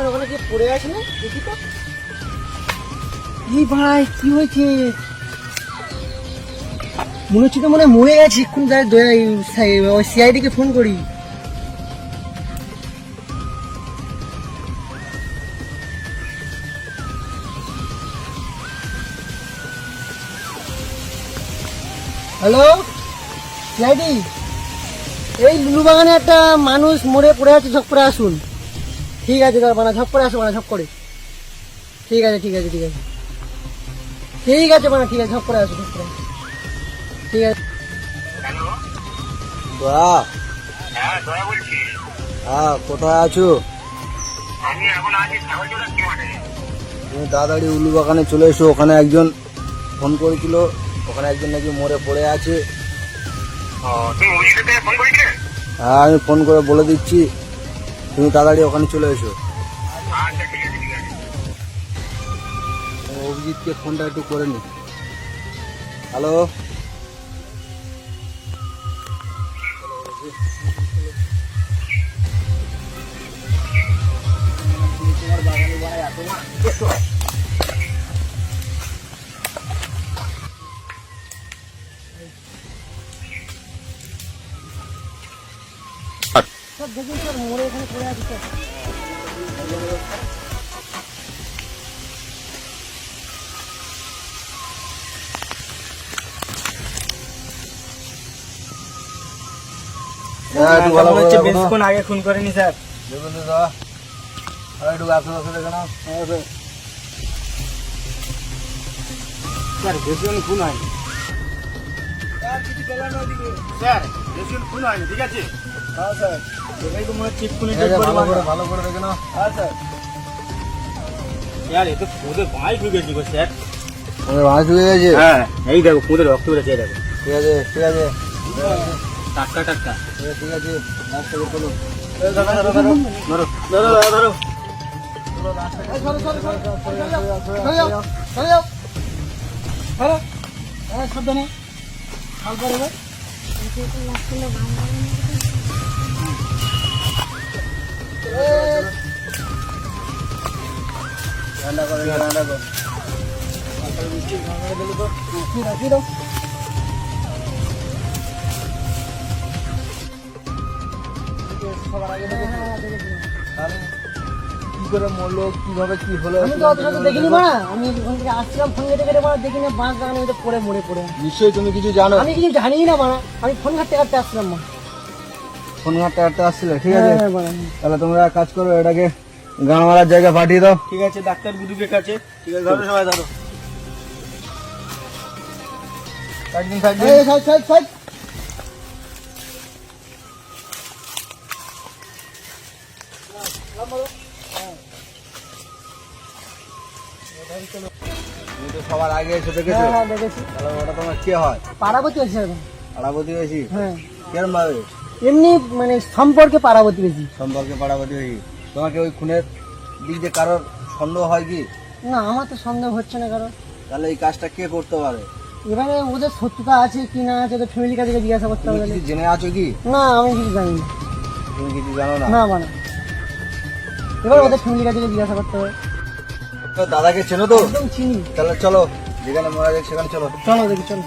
ওখানে কি পড়ে আছে না দেখি তো। এই ভাই কি হয়েছে? মনে হচ্ছে তো মনে হয় মরে গেছে। এক্ষুনি সিআইডি কে ফোন করি। হ্যালো সিআইডি, এই লুলু বাগানে একটা মানুষ মরে পড়ে আছে, ঝপ করে আসুন। ঠিক আছে বানা, ঝপ করে আসো বানা, ঝপ করে। ঠিক আছে ঠিক আছে ঠিক আছে ঠিক আছে বানা, ঠিক আছে ঝপ করে আসো, ঝপ করে আসো। ঠিক আছে। দয়া, হ্যাঁ দয়া বলছি। হ্যাঁ কোথায় আছো? আমি এখন আছি ছাগলজোড়া কি মানে। তুমি তাড়াতাড়ি উলু বাগানে চলে এসো। ওখানে একজন ফোন করেছিল, ওখানে একজন নাকি মরে পড়ে আছে। ও তুমি অভিজিৎকে ফোন করেছিলে? হ্যাঁ আমি ফোন করে বলে দিচ্ছি, তুমি তাড়াতাড়ি ওখানে চলে এসো। আচ্ছা ঠিক আছে ঠিক আছে। অভিজিৎকে ফোনটা একটু করে নি। হ্যালো, স্যার দেখুন স্যার, মরে এখানে পড়ে আছে স্যার। হ্যাঁ একটু ভালো করে দেখো না। বেশক্ষণ আগে খুন করেনি স্যার। দেখুন তো দাদা, আর একটু আশেপাশে দেখে নাও। স্যার বেশিক্ষণ খুন হয়নি। স্যার বেশিক্ষণ খুন হয়নি, ঠিক আছে? হ্যাঁ স্যার, এটাই তো মনে হচ্ছে এক্ষুনি ঠিক আছে, dead body বানা। ভালো করে দেখে নাও। হ্যাঁ স্যার। স্যার এ তো খুদের ভাই ঢুকেছি গো স্যার। তোমার ভাঁজ হয়ে গেছে? হ্যাঁ এই দেখো খুদের রক্ত বেরোচ্ছে, এই দেখো। ঠিক আছে ঠিক আছে টাটকা টাটকা। ঠিক আছে, লাস্ট থেকে চলো। ধরো ধরো ধরো ধরো ধরো। এই সরো সরো সরো, সরে যাও সরে যাও সরে যাও। হ্যাঁ হ্যাঁ সাবধানে, হালকা দেবে। ঠান্ডা করে ঠান্ডা করো। রাখি দাও। সবার আগে তাহলে কি করে মরলো, কিভাবে কি হলো? আমি তো অত শত দেখিনি মা, আমি ওখান থেকে আসছিলাম ফোন কেটে কেটে মারা দেখিনি, বাঁশ বাগানের মধ্যে পড়ে মরে পড়ে। নিশ্চয়ই তুমি কিছু জানো। আমি কিছু জানিই না মারা, আমি ফোন ঘাটতে ঘাটতে আসছিলাম মা। ফোন ঘাটতে ঘাটতে আসছিলে, ঠিক আছে? হ্যাঁ মারা। তাহলে তোমরা এক কাজ করো, এটাকে গান মারার জায়গায় পাঠিয়ে দাও। ঠিক আছে ডাক্তার বুদুকের কাছে। ঠিক আছে ধরো সবাই ধরো। একদিন থাকবে। এই সাইড সাইড সাইড। তুমি তো সবার আগে এসে দেখেছো। হ্যাঁ হ্যাঁ দেখেছি। তাহলে ওটা তোমার কে হয়? পাড়াবতী হয়েছে এখন। পাড়াপতি হয়েছি? হ্যাঁ কেরম ভাবে? এমনি মানে সম্পর্কে পাড়াবতী হয়েছি। সম্পর্কে পাড়াপতি হয়েছি। তোমাকে ওই খুনের দিক দিয়ে কারোর সন্দেহ হয় কি? না আমার তো সন্দেহ হচ্ছে না কারণ। তাহলে এই কাজটা কে করতে পারে? এবারে ওদের শত্রুতা আছে কি না আছে, ওদের ফ্যামিলির কাছে জিজ্ঞাসা করতে তুমি হবে। কিছু জেনে আছো কি? না আমি কিছু জানি না। তুমি কিছু জানো না? না মানে এবার ওদের ফ্যামিলির কাছে জিজ্ঞাসা করতে হবে। তো দাদাকে চেনো তো? একদম চিনি। তাহলে চলো, যেখানে মারা যায় সেখানে চলো। চলো দেখি চলো।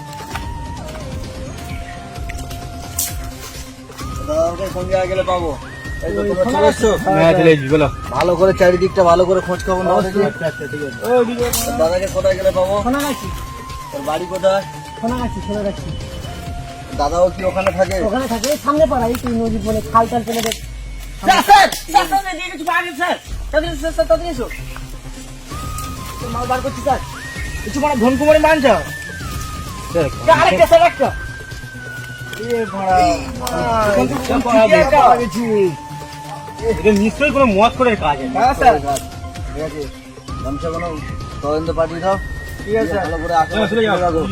দাদাকে কোন জায়গায় গেলে পাবো? এই তো ওই তোমরা শোনা চলে এসছো। হ্যাঁ চলে এসছি বলো। ভালো করে চারিদিকটা ভালো করে খোঁজ খবর নাও দেখি। আচ্ছা ঠিক আছে। দাদাকে কোথায় গেলে পাবো? শোনা গেছি তোর বাড়ি কোথায়? শোনা গেছি। দাদাও কি ওখানে থাকে? ওখানে থাকে এই সামনে পাড়া, এই তুই নদীর বলে খাল টাল ফেলে দেখ। মাল বার করছি স্যার। কিছু মানে ধনকুমারি মানছ? আরেকটা স্যার একটা। নিশ্চয়ই কোনো মত করে কাজ আছে। হ্যাঁ স্যার। ঠিক আছে, গামছা কোনো তদন্ত পাঠিয়ে দাও। ঠিক আছে, ভালো করে আশেপাশে চলে যাও। খুঁজে রাখো।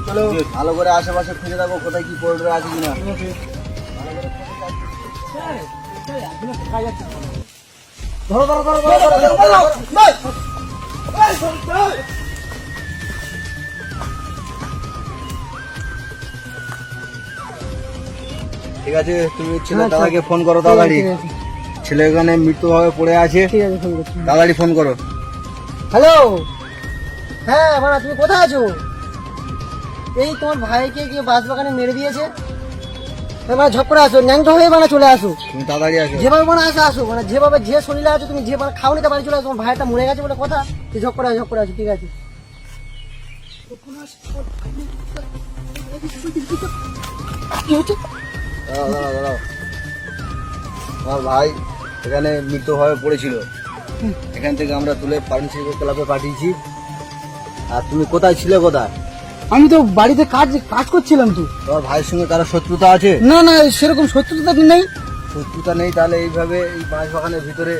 চলো। ভালো করে আশেপাশে খুঁজে রাখো কোথায় কি করিডোর আছে কিনা। ধরো ধরো ধরো ধরো ধরো ধরো। ঠিক আছে, তুমি ছেলে দাদাকে ফোন করো তাড়াতাড়ি। ঠিক আছে। ছেলে এখানে মৃত্যুভাবে পড়ে আছে। ঠিক আছে, ফোন করছি। তাড়াতাড়ি ফোন করো। হ্যালো, হ্যাঁ বানা তুমি কোথায় আছো? এই তোমার ভাইকে কি বাস বাগানে মেরে দিয়েছে। এবার ঝপ করে আসো, ন্যাংটা হয়ে বানা চলে আসো। তুমি তাড়াতাড়ি আসো। যেভাবে মানে আসো আসো, মানে যেভাবে যে শরীরে আছো তুমি, যে মানে খাওনি তা বাড়ি চলে আসো। তোমার ভাইটা মরে গেছে বলে কথা, তুই ঝপ করে আসো, ঝপ করে আসো। ঠিক আছে, কি হচ্ছে? দাঁড়াও দাঁড়াও দাঁড়াও। আমার ভাই এখানে মৃত্যুভাবে পড়েছিল, এখান থেকে আমরা তুলে ফার্মেসি ক্লাবে পাঠিয়েছি। আর তুমি কোথায় ছিলে, কোথায়? আমি তো বাড়িতে কাজ করছিলাম তো। তোমার ভাইয়ের সঙ্গে কারো শত্রুতা আছে? না না, সেরকম শত্রুতা নেই। শত্রুতা নেই, তাহলে এইভাবে এই বাঁশ বাগানের ভিতরে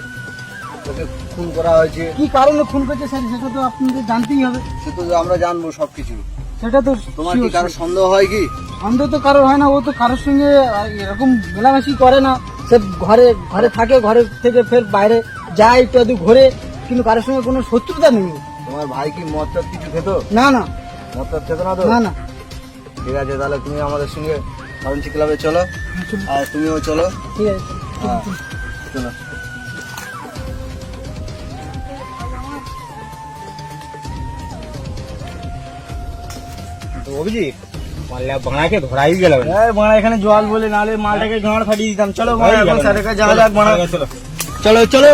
তোকে খুন করা হয়েছে। কি কারণে খুন করছে স্যার, সেটা তো আপনাদের জানতেই হবে। সে তো আমরা জানবো সবকিছু। সেটা তো তোমার কি কারো সন্দেহ হয় কি? সন্দেহ তো কারোর হয় না, ও তো কারোর সঙ্গে এরকম মেলামেশি করে না। সে ঘরে ঘরে থাকে, ঘরে থেকে ফের বাইরে যায় একটু আধটু ঘোরে, কিন্তু কারোর সঙ্গে কোনো শত্রুতা নেই। তোমার ভাই কি মদ টদ কিছু খেত? না না মদ টদ খেত না তো? না না। ঠিক আছে, তাহলে তুমি আমাদের সঙ্গে ফার্মেসি ক্লাবে চলো, আর তুমিও চলো। ঠিক আছে, হ্যাঁ, চলো। তো অভিজিৎ মাল্লা বানাকে ধরাই গেল। বানা এখানে জল বলে, নালে মালটাকে গাঁড় ফাটিয়ে দিতাম। চলো বানা, এখন স্যারের কাছে যাওয়া যাক। বানা চলো চলো চলো।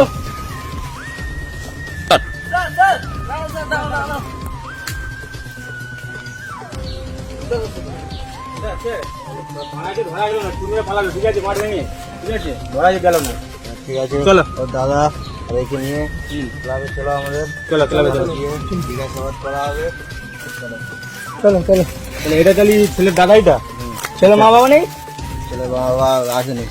ঠিক আছে, মাঠ ভেঙে ঠিক আছে, ধরা গেল না। ঠিক আছে, চলো। ওর দাদা রেখে নিয়ে ক্লাবে চলো আমাদের। চলো ক্লাবে চলো। গিয়ে জিজ্ঞাসাবাদ করা হবে। চলো। চলো চলো। তাহলে এটা চালি ছেলের দাদাইটা, ছেলে মা বাবা নেই। ছেলে বাবা আসেনি।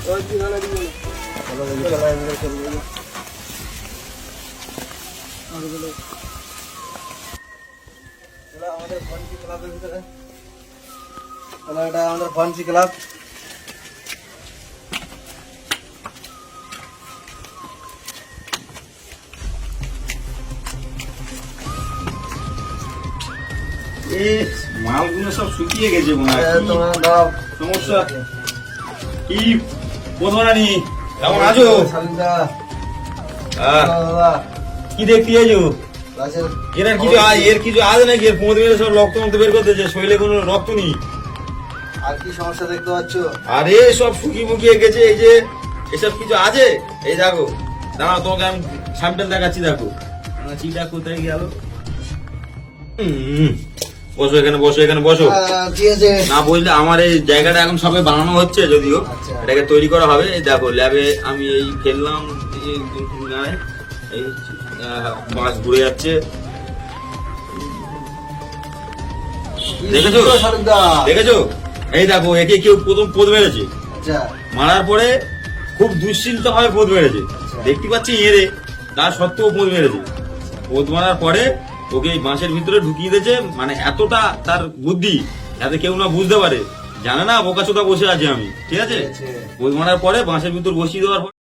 চলো দেখি, চলো এদিকে চলো দেখি। চলো আমাদের ফার্মেসি ক্লাবের ভিতরে। চলো, এটা আমাদের ফার্মেসি ক্লাব। মালগুলো সব শুকিয়ে গেছে মনে হয়। কি তোমার বাপ সমস্যা? কি বোধরানি, কেমন আছো? শালিদা, আহ, বাবা, কি দেখতে আছো? গাছের এর কিছু এর কিছু আছে নাকি? এর পোঁত মেরে সব রক্ত মক্ত বের করতেছে, শরীরে কোনো রক্ত নেই। আর কি সমস্যা দেখতে পাচ্ছ? আরে সব শুকিয়ে মুকিয়ে গেছে। এই যে এসব কিছু আছে, এই দেখো। দাঁড়াও, তোমাকে আমি স্যাম্পল দেখাচ্ছি। দেখো চিটা কোথায় গেল। বসো এখানে, বসো এখানে, বসো। কি আছে? না বললে আমার এই জায়গাটা এখন সবে বানানো হচ্ছে, যদিও আচ্ছা। এটাকে তৈরি করা হবে। এই দেখো ল্যাবে আমি এই ফেললাম, এই বাঁশ ঘুরে যাচ্ছে, দেখেছো? শালিদা, দেখেছো? এই দেখো, একে কেউ প্রথম পোদ মেরেছে। আচ্ছা, মারার পরে খুব দুশ্চিন্তা ভাবে পোদ মেরেছে। আচ্ছা। দেখতে পাচ্ছি এরে, তার সত্ত্বেও পোদ মেরেছে। পোদ মারার পরে ওকে এই বাঁশের ভিতরে ঢুকিয়ে দিয়েছে। মানে এতটা তার বুদ্ধি, যাতে কেউ না বুঝতে পারে। জানে না বোকাচোদা বসে আছে আমি, ঠিক আছে? ঠিক আছে। পোদ মারার পরে বাঁশের ভিতর বসিয়ে দেওয়ার পর